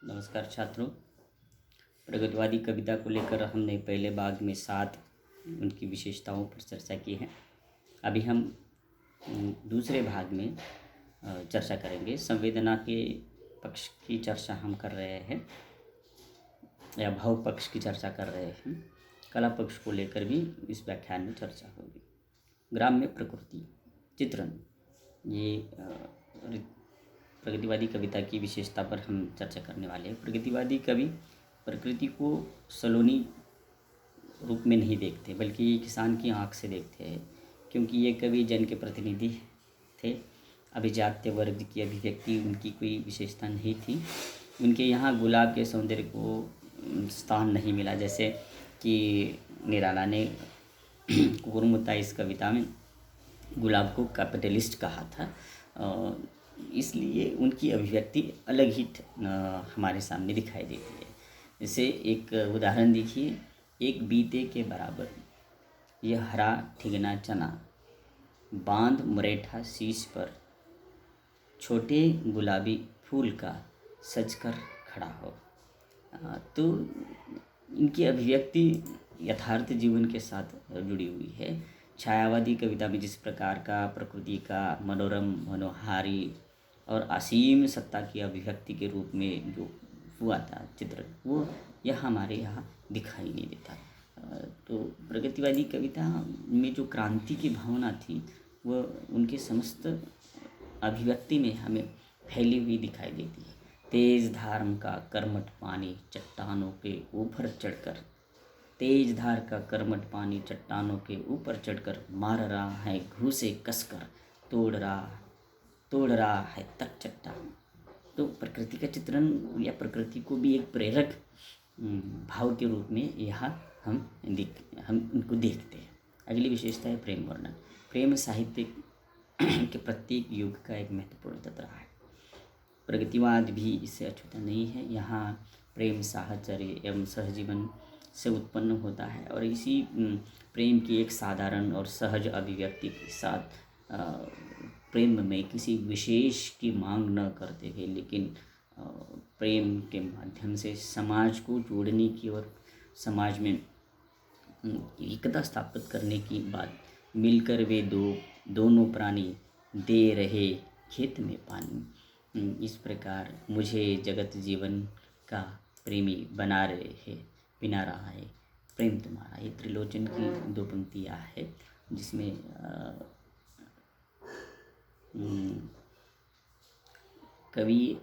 नमस्कार छात्रों। प्रगतिवादी कविता को लेकर हमने पहले भाग में 7 उनकी विशेषताओं पर चर्चा की है। अभी हम दूसरे भाग में चर्चा करेंगे। संवेदना के पक्ष की चर्चा हम कर रहे हैं या भाव पक्ष की चर्चा कर रहे हैं। कला पक्ष को लेकर भी इस व्याख्यान में चर्चा होगी। ग्राम्य प्रकृति चित्रण, ये प्रगतिवादी कविता की विशेषता पर हम चर्चा करने वाले हैं। प्रगतिवादी कवि प्रकृति को सलोनी रूप में नहीं देखते, बल्कि किसान की आंख से देखते हैं, क्योंकि ये कवि जन के प्रतिनिधि थे। अभिजात्य वर्ग की अभिव्यक्ति उनकी कोई विशेषता नहीं थी। उनके यहाँ गुलाब के सौंदर्य को स्थान नहीं मिला, जैसे कि निराला ने कुकुरमुत्ता इस कविता में गुलाब को कैपिटलिस्ट कहा था। इसलिए उनकी अभिव्यक्ति अलग ही हमारे सामने दिखाई देती है। जैसे एक उदाहरण देखिए, एक बीते के बराबर यह हरा ठिगना चना, बांध मुरेठा शीश पर, छोटे गुलाबी फूल का सजकर खड़ा हो। तो इनकी अभिव्यक्ति यथार्थ जीवन के साथ जुड़ी हुई है। छायावादी कविता में जिस प्रकार का प्रकृति का मनोरम, मनोहारी और असीम सत्ता की अभिव्यक्ति के रूप में जो हुआ था चित्र, वो यह हमारे यहाँ दिखाई नहीं देता। तो प्रगतिवादी कविता में जो क्रांति की भावना थी, वह उनके समस्त अभिव्यक्ति में हमें फैली हुई दिखाई देती है। तेज धार का कर्मठ पानी चट्टानों के ऊपर चढ़कर, तेज धार का कर्मठ पानी चट्टानों के ऊपर चढ़कर मार रहा है घूसे कसकर, तोड़ रहा है तक चट्टान। तो प्रकृति का चित्रण या प्रकृति को भी एक प्रेरक भाव के रूप में यहाँ हम उनको देखते हैं। अगली विशेषता है प्रेम वर्णन। प्रेम साहित्य के प्रत्येक युग का एक महत्वपूर्ण तत्व रहा है। प्रगतिवाद भी इससे अछूता नहीं है। यहाँ प्रेम साहचर्य एवं सहजीवन से उत्पन्न होता है और इसी प्रेम की एक साधारण और सहज अभिव्यक्ति के साथ प्रेम में किसी विशेष की मांग न करते हुए, लेकिन प्रेम के माध्यम से समाज को जोड़ने की और समाज में एकता स्थापित करने की बात, मिलकर वे दोनों प्राणी दे रहे खेत में पानी। इस प्रकार मुझे जगत जीवन का प्रेमी बना रहा है प्रेम तुम्हारा। ये त्रिलोचन की 2 पंक्तियाँ है, जिसमें कवि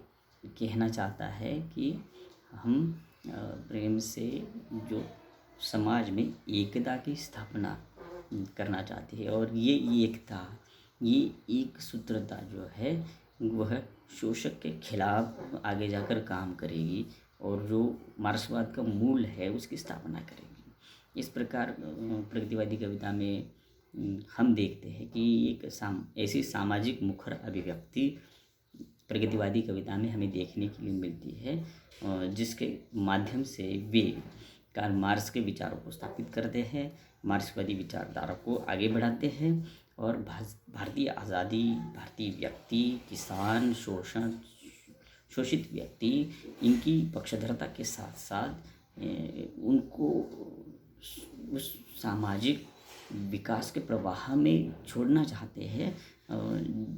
कहना चाहता है कि हम प्रेम से जो समाज में एकता की स्थापना करना चाहते हैं, और ये एकता, ये एक सूत्रता जो है वह शोषक के खिलाफ आगे जाकर काम करेगी और जो मार्क्सवाद का मूल है उसकी स्थापना करेगी। इस प्रकार प्रगतिवादी कविता में हम देखते हैं कि एक ऐसी सामाजिक मुखर अभिव्यक्ति प्रगतिवादी कविता में हमें देखने के लिए मिलती है, जिसके माध्यम से वे कार्ल मार्क्स के विचारों को स्थापित करते हैं, मार्क्सवादी विचारधारा को आगे बढ़ाते हैं और भारतीय आज़ादी, भारतीय व्यक्ति, किसान, शोषित व्यक्ति, इनकी पक्षधरता के साथ साथ उनको उस सामाजिक विकास के प्रवाह में छोड़ना चाहते हैं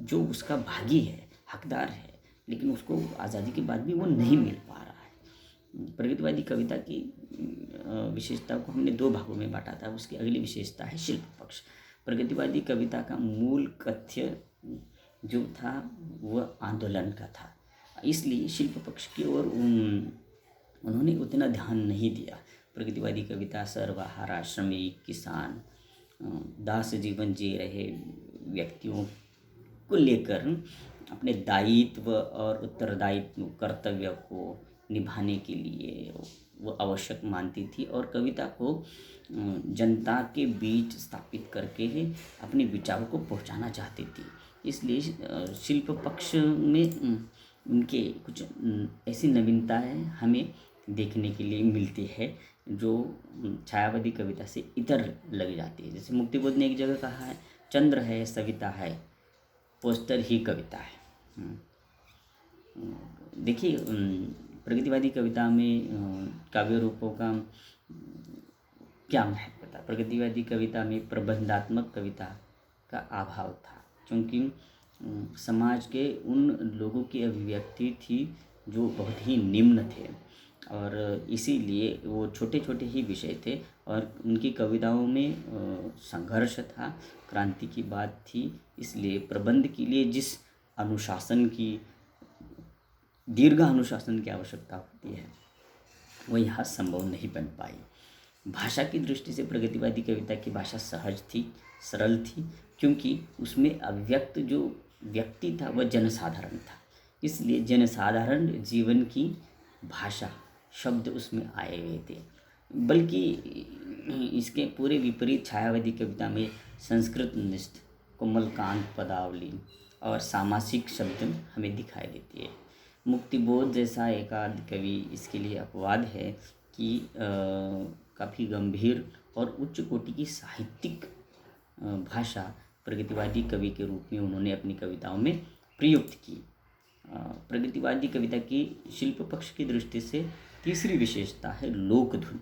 जो उसका भागी है, हकदार है, लेकिन उसको आज़ादी के बाद भी वो नहीं मिल पा रहा है। प्रगतिवादी कविता की विशेषता को हमने 2 भागों में बांटा था। उसकी अगली विशेषता है शिल्प पक्ष। प्रगतिवादी कविता का मूल कथ्य जो था वह आंदोलन का था, इसलिए शिल्प पक्ष की ओर उन्होंने उतना ध्यान नहीं दिया। प्रगतिवादी कविता सर्वहारा, श्रमिक, किसान, दास जीवन जी रहे व्यक्तियों को लेकर अपने दायित्व और उत्तरदायित्व, कर्तव्य को निभाने के लिए वो आवश्यक मानती थी और कविता को जनता के बीच स्थापित करके अपने विचारों को पहुंचाना चाहती थी। इसलिए शिल्प पक्ष में उनके कुछ ऐसी नवीनताएं हमें देखने के लिए मिलती है जो छायावादी कविता से इतर लग जाती है। जैसे मुक्तिबोध ने एक जगह कहा है, चंद्र है, सविता है, पोस्टर ही कविता है। देखिए प्रगतिवादी कविता में काव्य रूपों का क्या महत्व था? प्रगतिवादी कविता में प्रबंधात्मक कविता का अभाव था, क्योंकि समाज के उन लोगों की अभिव्यक्ति थी जो बहुत ही निम्न थे, और इसीलिए वो छोटे छोटे ही विषय थे, और उनकी कविताओं में संघर्ष था, क्रांति की बात थी। इसलिए प्रबंध के लिए जिस अनुशासन की, दीर्घ अनुशासन की आवश्यकता होती है, वो यहाँ संभव नहीं बन पाई। भाषा की दृष्टि से प्रगतिवादी कविता की भाषा सहज थी, सरल थी, क्योंकि उसमें अभिव्यक्त जो व्यक्ति था वह जनसाधारण था। इसलिए जनसाधारण जीवन की भाषा, शब्द उसमें आए हुए थे। बल्कि इसके पूरे विपरीत छायावादी कविता में संस्कृत निष्ठ, कोमलकांत पदावली और सामासिक शब्द हमें दिखाई देती है। मुक्तिबोध जैसा एकाध कवि इसके लिए अपवाद है कि काफ़ी गंभीर और उच्च कोटि की साहित्यिक भाषा प्रगतिवादी कवि के रूप में उन्होंने अपनी कविताओं में प्रयुक्त की। प्रगतिवादी कविता की शिल्प पक्ष की दृष्टि से तीसरी विशेषता है लोकधुन।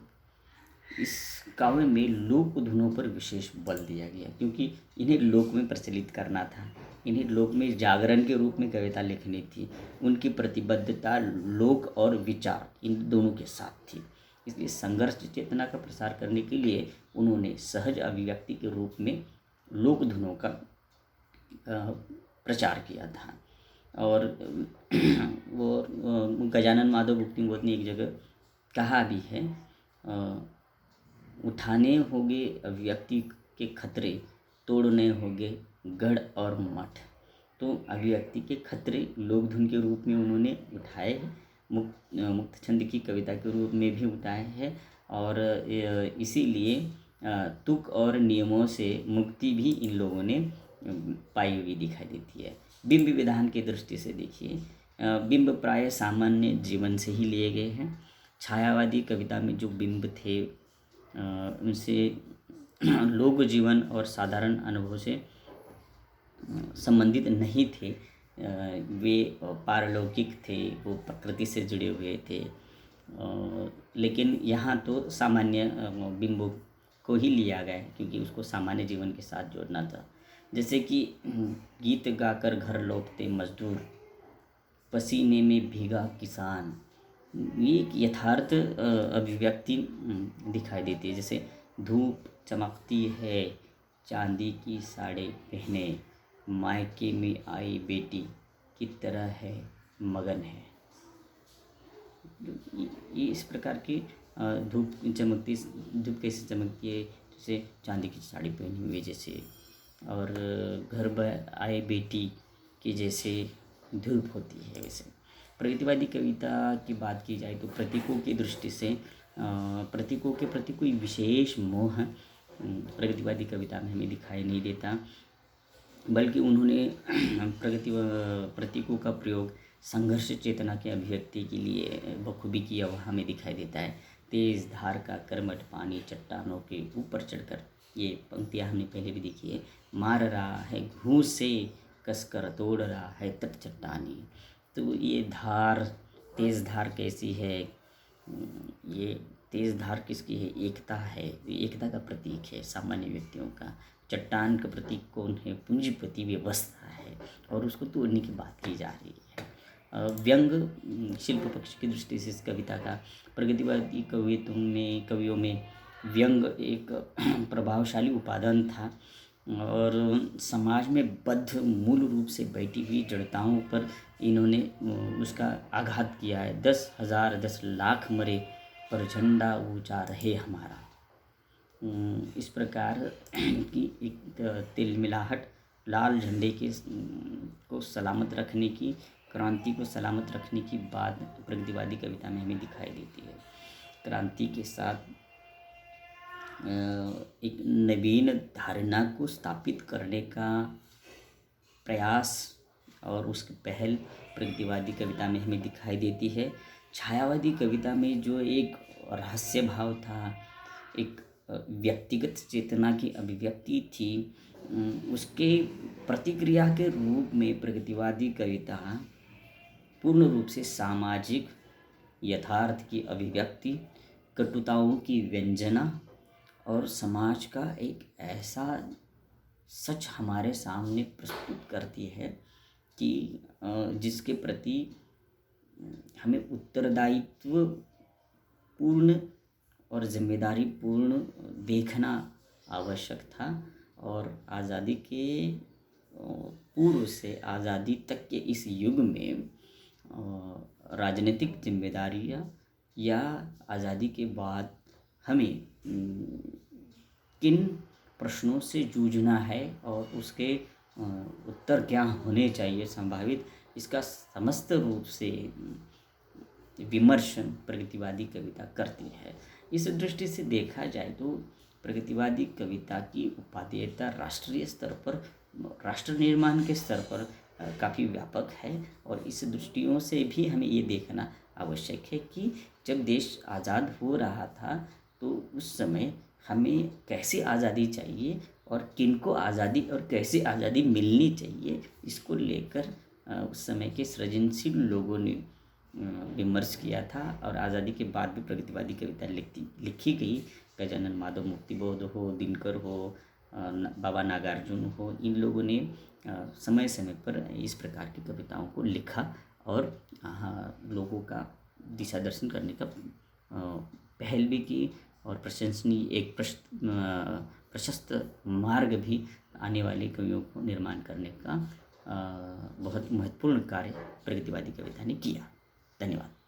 इस काव्य में लोक धुनों पर विशेष बल दिया गया, क्योंकि इन्हें लोक में प्रचलित करना था, इन्हें लोक में जागरण के रूप में कविता लिखनी थी। उनकी प्रतिबद्धता लोक और विचार इन दोनों के साथ थी। इसलिए संघर्ष चेतना का प्रसार करने के लिए उन्होंने सहज अभिव्यक्ति के रूप में लोक धुनों का प्रचार किया था। और वो गजानन माधव भुक्तिबोध ने एक जगह कहा भी है, उठाने होंगे अभिव्यक्ति के खतरे, तोड़ने होंगे गढ़ और मठ। तो अभिव्यक्ति के खतरे लोकधुन के रूप में उन्होंने उठाए हैं, मुक्त छंद की कविता के रूप में भी उठाए हैं, और इसीलिए तुक और नियमों से मुक्ति भी इन लोगों ने पाई हुई दिखाई देती है। बिंब विधान की दृष्टि से देखिए, बिंब प्राय सामान्य जीवन से ही लिए गए हैं। छायावादी कविता में जो बिंब थे उनसे लोक जीवन और साधारण अनुभव से संबंधित नहीं थे। वे पारलौकिक थे, वो प्रकृति से जुड़े हुए थे। लेकिन यहाँ तो सामान्य बिंबों को ही लिया गया है, क्योंकि उसको सामान्य जीवन के साथ जोड़ना था। जैसे कि गीत गाकर घर लौटते मजदूर, पसीने में भीगा किसान, ये एक यथार्थ अभिव्यक्ति दिखाई देती है। जैसे धूप चमकती है, चांदी की साड़ी पहने, मायके में आई बेटी की तरह है मगन है। ये इस प्रकार की धूप कैसे चमकती है, जैसे चांदी की साड़ी पहनी हुई जैसे, और घर आए बेटी की जैसे धूप होती है वैसे। प्रगतिवादी कविता की बात की जाए तो प्रतीकों की दृष्टि से प्रतीकों के प्रति कोई विशेष मोह प्रगतिवादी कविता में हमें दिखाई नहीं देता, बल्कि उन्होंने प्रतीकों का प्रयोग संघर्ष चेतना के अभिव्यक्ति के लिए बखूबी किया हुआ हमें दिखाई देता है। तेज धार का कर्मठ पानी चट्टानों के ऊपर चढ़कर, ये पंक्तियाँ हमने पहले भी देखी है। मार रहा है घूंस से, कसकर तोड़ रहा है तट चट्टानी। तो ये धार, तेज धार कैसी है, ये तेज धार किसकी है? एकता है, एकता का प्रतीक है सामान्य व्यक्तियों का। चट्टान का प्रतीक कौन है? पूंजीपति व्यवस्था है, और उसको तोड़ने की बात की जा रही है। व्यंग शिल्प पक्ष की दृष्टि से इस कविता का, प्रगतिवादी कवियों में व्यंग एक प्रभावशाली उपादान था, और समाज में बद्ध मूल रूप से बैठी हुई जड़ताओं पर इन्होंने उसका आघात किया है। 10,000 10 लाख मरे पर झंडा ऊंचा रहे हमारा। इस प्रकार की एक तिलमिलाहट लाल झंडे को सलामत रखने की, क्रांति को सलामत रखने की बात प्रगतिवादी कविता में हमें दिखाई देती है। क्रांति के साथ एक नवीन धारणा को स्थापित करने का प्रयास और उसकी पहल प्रगतिवादी कविता में हमें दिखाई देती है। छायावादी कविता में जो एक रहस्य भाव था, एक व्यक्तिगत चेतना की अभिव्यक्ति थी, उसके प्रतिक्रिया के रूप में प्रगतिवादी कविता पूर्ण रूप से सामाजिक यथार्थ की अभिव्यक्ति, कटुताओं की व्यंजना और समाज का एक ऐसा सच हमारे सामने प्रस्तुत करती है कि जिसके प्रति हमें उत्तरदायित्व पूर्ण और जिम्मेदारी पूर्ण देखना आवश्यक था। और आज़ादी के पूर्व से आज़ादी तक के इस युग में राजनीतिक जिम्मेदारियाँ या आज़ादी के बाद हमें किन प्रश्नों से जूझना है और उसके उत्तर क्या होने चाहिए संभावित, इसका समस्त रूप से विमर्शन प्रगतिवादी कविता करती है। इस दृष्टि से देखा जाए तो प्रगतिवादी कविता की उपादेयता राष्ट्रीय स्तर पर, राष्ट्र निर्माण के स्तर पर काफ़ी व्यापक है। और इस दृष्टियों से भी हमें ये देखना आवश्यक है कि जब देश आज़ाद हो रहा था तो उस समय हमें कैसी आज़ादी चाहिए और किनको आज़ादी और कैसे आज़ादी मिलनी चाहिए, इसको लेकर उस समय के सृजनशील लोगों ने विमर्श किया था। और आज़ादी के बाद भी प्रगतिवादी कविता लिखी गई। गजानन माधव मुक्तिबोध हो, दिनकर हो, बाबा नागार्जुन हो, इन लोगों ने समय समय पर इस प्रकार की कविताओं को लिखा और लोगों का दिशा दर्शन करने का पहल भी की और प्रशंसनीय एक प्रशस्त मार्ग भी आने वाले कवियों को निर्माण करने का बहुत महत्वपूर्ण कार्य प्रगतिवादी कविता ने किया। धन्यवाद।